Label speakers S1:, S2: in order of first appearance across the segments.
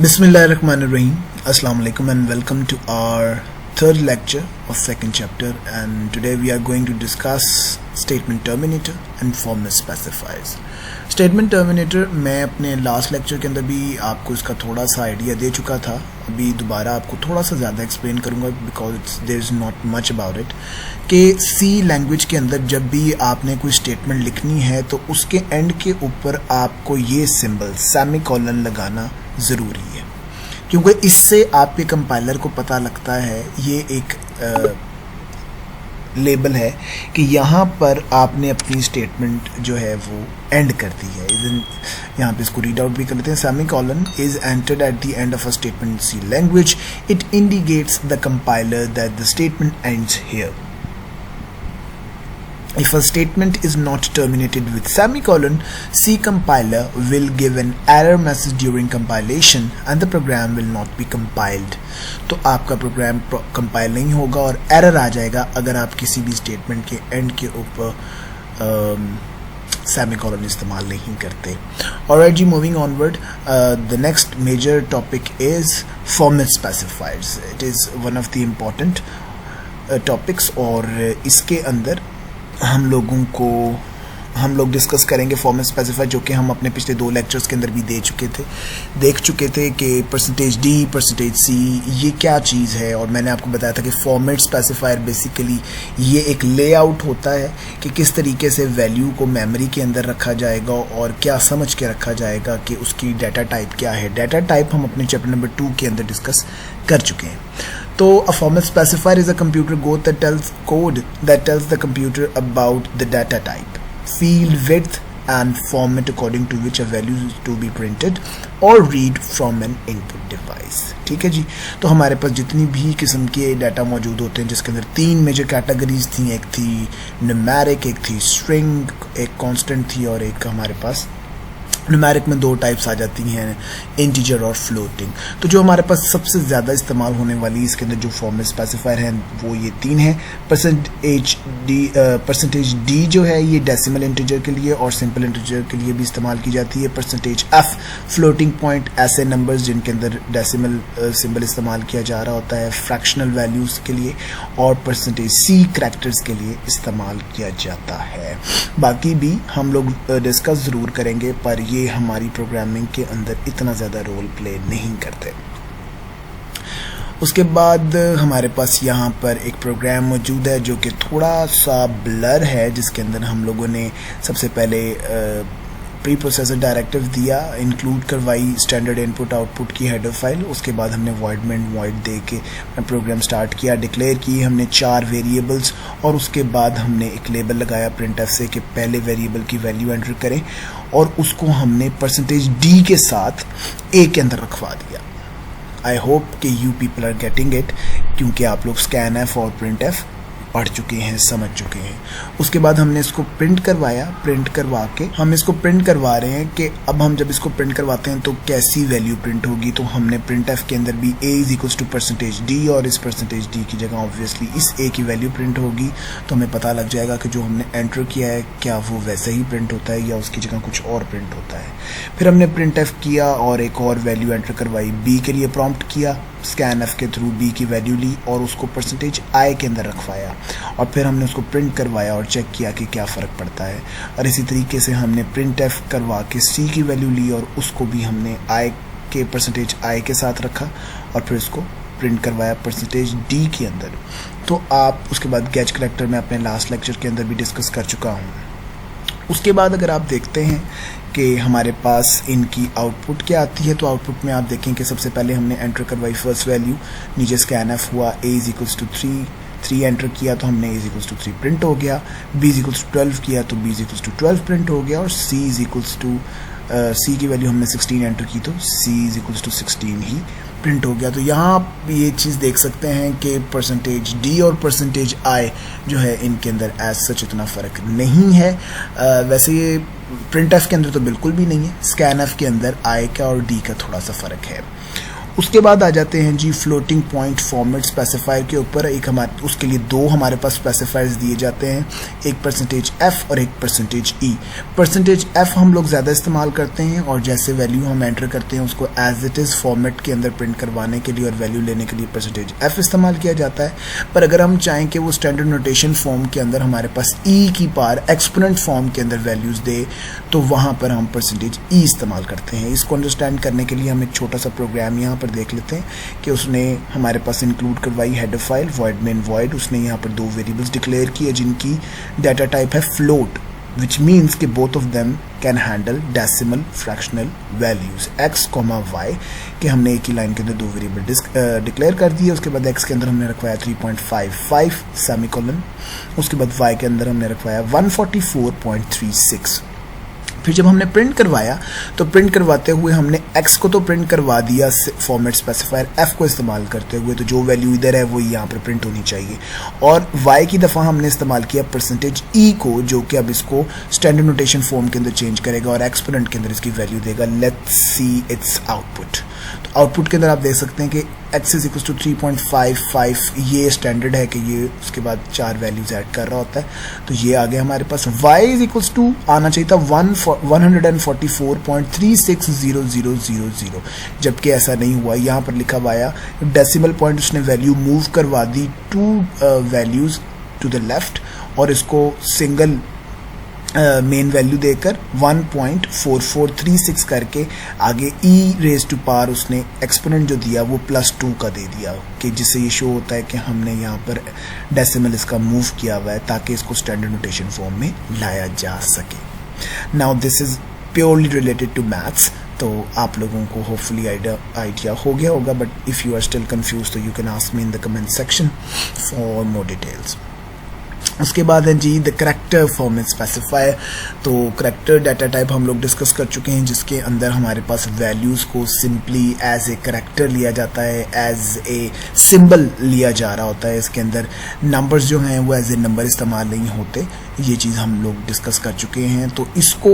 S1: Bismillahirrahmanirrahim. Assalamu alaikum and welcome to our third lecture of second chapter, and today we are going to discuss statement terminator and formal specifiers. Statement terminator मैं अपने last lecture के अंदर भी आपको इसका थोड़ा सा idea दे चुका था. अभी दोबारा आपको थोड़ा सा ज़्यादा एक्सप्लेन करूँगा because there is not much about it. कि सी लैंग्वेज के अंदर जब भी आपने कोई स्टेटमेंट लिखनी है तो उसके एंड के ऊपर आपको ये सिंबल सेमीकोलन लगाना ज़रूरी है, क्योंकि इससे आपके कंपाइलर को पता लगता है, ये एक लेबल है कि यहाँ पर आपने अपनी स्टेटमेंट जो है वो एंड कर दी है. यहाँ पे इसको रीड आउट भी कर लेते हैं. Semicolon is entered at the end of a statement C language. It indicates the compiler that the statement ends here. If a statement is not terminated with semicolon, C compiler will give an error message during compilation and the program will not be compiled. तो आपका program compile नहीं होगा और error आ जाएगा अगर आप किसी भी स्टेटमेंट के एंड के ऊपर सेमीकोलन इस्तेमाल नहीं करते. Alright ji, moving onward, the next major topic is format specifiers. It is one of the important topics और इसके अंदर हम लोग डिस्कस करेंगे फॉर्मेट स्पेसिफायर, जो कि हम अपने पिछले 2 लेक्चर्स के अंदर भी देख चुके थे कि परसेंटेज डी, परसेंटेज सी ये क्या चीज़ है. और मैंने आपको बताया था कि फॉर्मेट स्पेसिफायर बेसिकली ये एक लेआउट होता है कि किस तरीके से वैल्यू को मेमोरी के अंदर रखा जाएगा और क्या समझ के रखा जाएगा कि उसकी डाटा टाइप क्या है. डाटा टाइप हम अपने चैप्टर नंबर 2 के अंदर डिस्कस कर चुके हैं. So a format specifier is a computer code that tells the computer about the data type, field width and format according to which a value is to be printed or read from an input device. ठीक है जी. तो हमारे पास जितनी भी किस्म के data मौजूद होते हैं, जिसके अंदर 3 मेजर कैटेगरीज थी. एक थी न्यूमेरिक, एक थी स्ट्रिंग, एक कांस्टेंट थी और एक हमारे पास न्यूमेरिक में 2 टाइप्स आ जाती हैं, इंटीजर और फ्लोटिंग. तो जो हमारे पास सबसे ज़्यादा इस्तेमाल होने वाली इसके अंदर जो फॉर्मेट स्पेसिफायर हैं वो ये 3 हैं. परसेंटेज डी जो है ये डेसिमल इंटीजर के लिए और सिंपल इंटीजर के लिए भी इस्तेमाल की जाती है. परसेंटेज एफ फ्लोटिंग पॉइंट, ऐसे नंबर्स जिनके अंदर डेसिमल सिंबल इस्तेमाल किया जा रहा होता है फ्रैक्शनल वैल्यूज़ के लिए. और परसेंटेज सी करैक्टर्स के लिए इस्तेमाल किया जाता है. बाकी भी हम लोग डिस्कस ज़रूर करेंगे, पर ये हमारी प्रोग्रामिंग के अंदर इतना ज़्यादा रोल प्ले नहीं करते. उसके बाद हमारे पास यहाँ पर एक प्रोग्राम मौजूद है जो कि थोड़ा सा ब्लर है, जिसके अंदर हम लोगों ने सबसे पहले प्री प्रोसेसर डायरेक्टिव दिया, इंक्लूड करवाई स्टैंडर्ड इनपुट आउटपुट की हेडर फाइल. उसके बाद हमने वॉइड दे के प्रोग्राम स्टार्ट किया. डिक्लेयर की हमने 4 वेरिएबल्स और उसके बाद हमने एक लेबल लगाया प्रिंटफ से कि पहले वेरिएबल की वैल्यू एंटर करें और उसको हमने परसेंटेज डी के साथ ए के अंदर रखवा दिया. आई होप कि you people are getting it, क्योंकि आप लोग स्कैन एफ और प्रिंट एफ पढ़ चुके हैं, समझ चुके हैं. उसके बाद हमने इसको प्रिंट करवाया. प्रिंट करवा के हम इसको प्रिंट करवा रहे हैं कि अब हम जब इसको प्रिंट करवाते हैं तो कैसी वैल्यू प्रिंट होगी. तो हमने प्रिंट एफ के अंदर भी a is equals to percentage d और इस परसेंटेज डी की जगह ऑब्वियसली इस a की वैल्यू प्रिंट होगी. तो हमें पता लग जाएगा कि जो हमने एंटर किया है क्या वो वैसे ही प्रिंट होता है या उसकी जगह कुछ और प्रिंट होता है. फिर हमने प्रिंट एफ किया और एक और वैल्यू एंटर करवाई. b के लिए प्रॉम्प्ट किया, स्कैन एफ के थ्रू b की वैल्यू ली और उसको परसेंटेज i के अंदर रखवाया और फिर हमने उसको प्रिंट करवाया और चेक किया कि क्या फ़र्क पड़ता है. और इसी तरीके से हमने प्रिंट एफ करवा के c की वैल्यू ली और उसको भी हमने i के परसेंटेज i के साथ रखा और फिर उसको प्रिंट करवाया परसेंटेज d के अंदर. तो आप उसके बाद गैज कलेक्टर में अपने लास्ट लेक्चर के अंदर भी डिस्कस कर चुका हूँ. उसके बाद अगर आप देखते हैं कि हमारे पास इनकी आउटपुट क्या आती है, तो आउटपुट में आप देखें कि सबसे पहले हमने एंटर करवाई फर्स्ट वैल्यू, नीचे स्कैन एफ हुआ, a is equals to 3 enter किया तो हमने a is equals to 3 print हो गया. b इज इक्वल्स टू 12 किया तो b is equals to 12 print हो गया. और c is equals to c की वैल्यू हमने 16 एंटर की तो c इज इक्वल्स टू 16 ही प्रिंट हो गया. तो यहाँ आप ये चीज़ देख सकते हैं कि परसेंटेज डी और परसेंटेज आई जो है इनके अंदर एज सच इतना फ़र्क नहीं है. वैसे ये प्रिंट एफ के अंदर तो बिल्कुल भी नहीं है. स्कैन एफ के अंदर आई का और डी का थोड़ा सा फ़र्क है. उसके बाद आ जाते हैं जी फ्लोटिंग पॉइंट फॉर्मेट स्पेसिफायर के ऊपर। एक हमारे उसके लिए दो हमारे पास स्पेसिफायर्स दिए जाते हैं, एक %f और एक %e। %f हम लोग ज़्यादा इस्तेमाल करते हैं और जैसे वैल्यू हम एंटर करते हैं उसको एज इट इज़ फॉर्मेट के अंदर प्रिंट करवाने के लिए और वैल्यू लेने के लिए %f इस्तेमाल किया जाता है। पर अगर हम चाहें कि वो स्टैंडर्ड नोटेशन फॉर्म के अंदर हमारे पास e की पावर एक्सपोनेंट फॉर्म के अंदर वैल्यूज़ दे तो वहाँ पर हम %e इस्तेमाल करते हैं। इसको अंडरस्टैंड करने के लिए हम एक छोटा सा प्रोग्राम यहाँ पर देख लेते हैं कि उसने हमारे पास इंक्लूड करवाई header file void main void। उसने यहाँ पर दो वेरिएबल्स डिक्लेयर किए जिनकी डाटा टाइप है फ्लोट, which means कि both of them can handle decimal fractional values x, y कि हमने एक ही लाइन के अंदर दो वेरिएबल डिक्लेयर कर दिए। उसके बाद x के अंदर हमने रखवाया 3.55 सेमीकोलन, उसके बाद y के अंदर हमने रखवाया 144.36। फिर जब हमने प्रिंट करवाया तो प्रिंट करवाते हुए हमने x को तो प्रिंट करवा दिया फॉर्मेट स्पेसिफायर f को इस्तेमाल करते हुए, तो जो वैल्यू इधर है वो यहाँ पर प्रिंट होनी चाहिए। और y की दफ़ा हमने इस्तेमाल किया %e को, जो कि अब इसको स्टैंडर्ड नोटेशन फॉर्म के अंदर चेंज करेगा और एक्सपोनेंट के अंदर इसकी वैल्यू देगा। Let's see it's output. तो आउटपुट के अंदर आप देख सकते हैं कि x इज इक्वल टू 3.55, ये स्टैंडर्ड है कि ये उसके बाद 4 वैल्यूज ऐड कर रहा होता है। तो ये आ गया हमारे पास। y इज इक्वल टू आना चाहिए था 144.360000, जबकि ऐसा नहीं हुआ। यहाँ पर लिखा हुआ आया डेसिमल पॉइंट उसने वैल्यू मूव करवा दी 2 वैल्यूज टू द लेफ्ट और इसको सिंगल मेन वैल्यू देकर 1.4436 करके आगे e रेज टू पावर उसने एक्सपोनेंट जो दिया वो +2 का दे दिया, कि जिससे ये शो होता है कि हमने यहाँ पर डेसिमल इसका मूव किया हुआ है ताकि इसको स्टैंडर्ड नोटेशन फॉर्म में लाया जा सके। Now this is purely related to maths, तो आप लोगों को होपफुली आइडिया हो गया होगा, but if you are still confuse तो you can ask me in the comment section for more details. उसके बाद है जी द करैक्टर फॉर्मेट स्पेसिफायर। तो करैक्टर डाटा टाइप हम लोग डिस्कस कर चुके हैं, जिसके अंदर हमारे पास वैल्यूज़ को सिंपली एज ए करैक्टर लिया जाता है, एज ए सिंबल लिया जा रहा होता है। इसके अंदर नंबर्स जो हैं वो एज ए नंबर इस्तेमाल नहीं होते, ये चीज़ हम लोग डिस्कस कर चुके हैं। तो इसको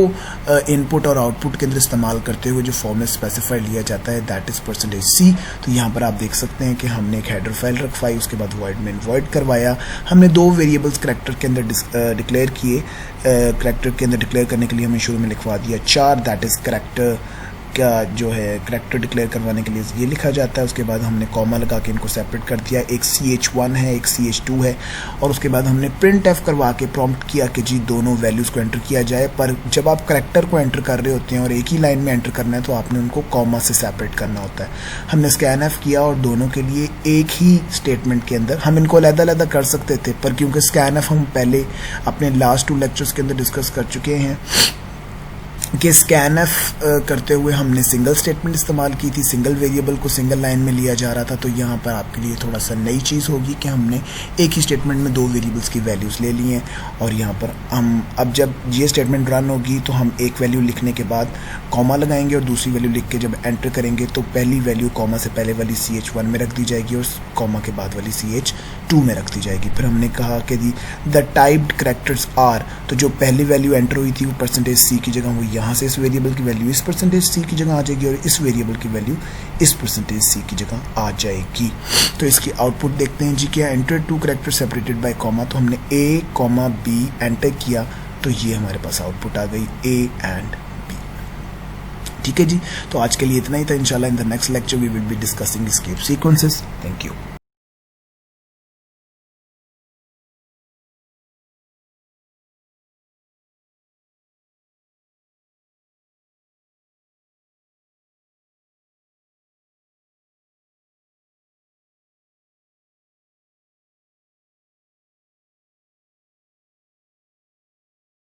S1: इनपुट और आउटपुट के अंदर इस्तेमाल करते हुए जो फॉर्मेट स्पेसिफायर लिया जाता है दैट इज़ %c। तो यहाँ पर आप देख सकते हैं कि हमने एक हेडर फाइल रखवाई, उसके बाद void main void करवाया। हमने दो वेरिएबल्स करैक्टर के अंदर डिक्लेयर किए। करैक्टर के अंदर डिक्लेयर करने के लिए हमें शुरू में लिखवा दिया 4, दैट इज़ करैक्टर का जो है करैक्टर डिक्लेयर करवाने के लिए ये लिखा जाता है। उसके बाद हमने कॉमा लगा के इनको सेपरेट कर दिया, एक ch1 है एक ch2 है। और उसके बाद हमने printf करवा के प्रॉम्प्ट किया कि जी दोनों वैल्यूज़ को एंटर किया जाए। पर जब आप करैक्टर को एंटर कर रहे होते हैं और एक ही लाइन में एंटर करना है तो आपने उनको कॉमा से सेपरेट करना होता है। हमने scanf किया और दोनों के लिए एक ही स्टेटमेंट के अंदर हम इनको अलग-अलग कर सकते थे, पर क्योंकि scanf हम पहले अपने लास्ट 2 लेक्चर्स के अंदर डिस्कस कर चुके हैं कि scanf करते हुए हमने सिंगल स्टेटमेंट इस्तेमाल की थी, सिंगल वेरिएबल को सिंगल लाइन में लिया जा रहा था। तो यहाँ पर आपके लिए थोड़ा सा नई चीज़ होगी कि हमने एक ही स्टेटमेंट में 2 वेरिएबल्स की वैल्यूज़ ले ली हैं। और यहाँ पर हम अब जब ये स्टेटमेंट रन होगी तो हम एक वैल्यू लिखने के बाद कॉमा लगाएंगे और दूसरी वैल्यू लिख के जब एंटर करेंगे तो पहली वैल्यू कॉमा से पहले वाली ch1 में रख दी जाएगी और कॉमा के बाद वाली ch2 में रख दी जाएगी। फिर हमने कहा कि द टाइप्ड करैक्टर्स आर, तो जो पहली वैल्यू एंटर हुई थी वो %c की जगह वो यहाँ से इस वेरिएबल की वैल्यू इस %c की जगह आ जाएगी और इस वेरिएबल की वैल्यू इस %c की जगह आ जाएगी। तो इसकी आउटपुट देखते हैं जी क्या, enter 2 character separated by comma. तो हमने a, b एंटर किया तो ये हमारे पास आउटपुट आ गई a एंड b। ठीक है जी, तो आज के लिए इतना ही था। इंशाल्लाह in the next lecture we will be discussing escape sequences. Thank you.